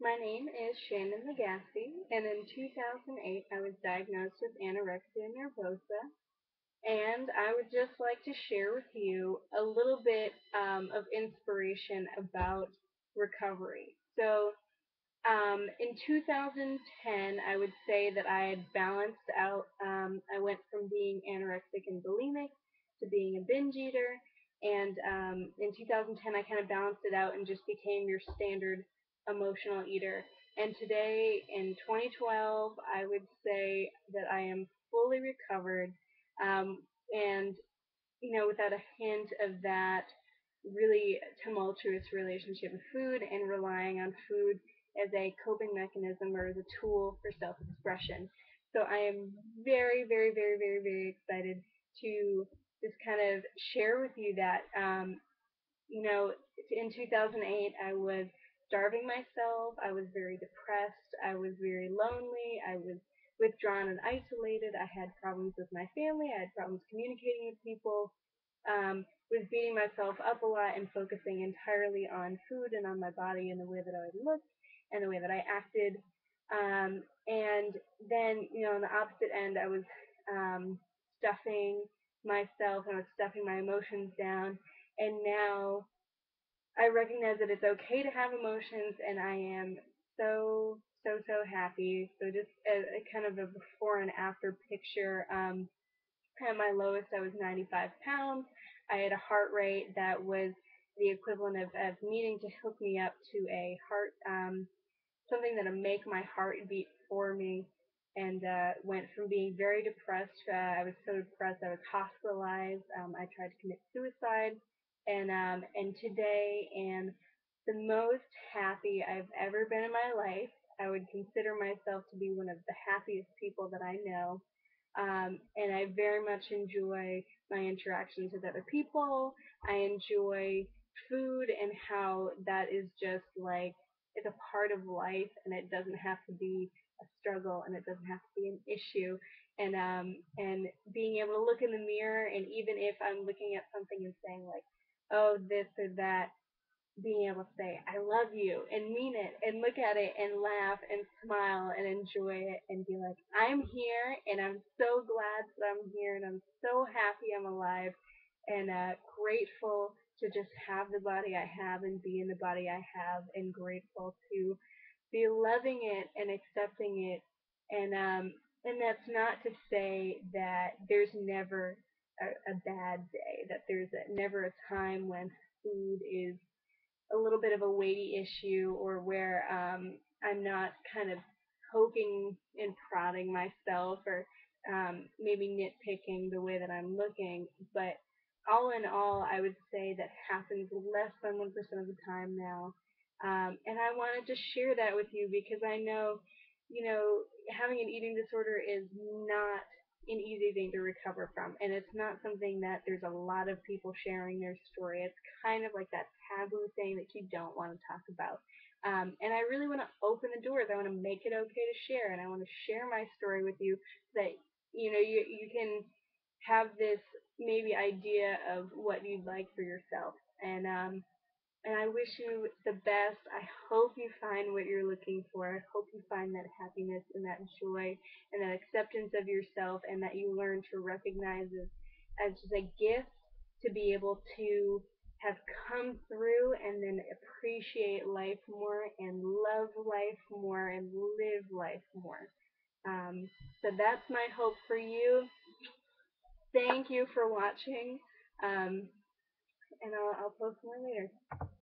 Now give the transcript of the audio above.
My name is Shannon Legassi, and in 2008 I was diagnosed with anorexia nervosa. And I would just like to share with you a little bit of inspiration about recovery. In 2010, I would say that I had balanced out. I went from being anorexic and bulimic to being a binge eater. And in 2010, I kind of balanced it out and just became your standard emotional eater. And today, in 2012, I would say that I am fully recovered. And without a hint of that really tumultuous relationship with food and relying on food as a coping mechanism or as a tool for self-expression. So I am very, very, very, very, very excited to just kind of share with you that in 2008, I was starving myself. I was very depressed. I was very lonely. I was withdrawn and isolated. I had problems with my family. I had problems communicating with people. Was beating myself up a lot and focusing entirely on food and on my body and the way that I looked and the way that I acted. And then, on the opposite end, I was stuffing myself and I was stuffing my emotions down. And now I recognize that it's okay to have emotions, and I am so, so, so happy. So just a kind of a before and after picture. At my lowest, I was 95 pounds. I had a heart rate that was the equivalent of needing to hook me up to a heart, something that'll make my heart beat for me, and went from being very depressed. I was so depressed I was hospitalized. I tried to commit suicide, and today am the most happy I've ever been in my life. I would consider myself to be one of the happiest people that I know. And I very much enjoy my interactions with other people. I enjoy food and how that is just like it's a part of life, and it doesn't have to be a struggle, and it doesn't have to be an issue. And being able to look in the mirror, and even if I'm looking at something and saying like, oh, this or that, being able to say I love you and mean it and look at it and laugh and smile and enjoy it and be like I'm here and I'm so glad that I'm here and I'm so happy I'm alive and grateful to just have the body I have and be in the body I have and grateful to be loving it and accepting it and that's not to say that there's never a bad day, that there's never a time when food is a little bit of a weighty issue or where I'm not kind of poking and prodding myself or maybe nitpicking the way that I'm looking. But all in all, I would say that happens less than 1% of the time now. And I wanted to share that with you because I know, having an eating disorder is not an easy thing to recover from. And it's not something that there's a lot of people sharing their story. It's kind of like that taboo thing that you don't want to talk about. And I really want to open the doors. I want to make it okay to share, and I want to share my story with you so that you can have this maybe idea of what you'd like for yourself. And I wish you the best. I hope you find what you're looking for. I hope you find that happiness and that joy and that acceptance of yourself, and that you learn to recognize it as just a gift to be able to have come through and then appreciate life more and love life more and live life more. Um, so that's my hope for you. Thank you for watching. Um, and I'll post more later.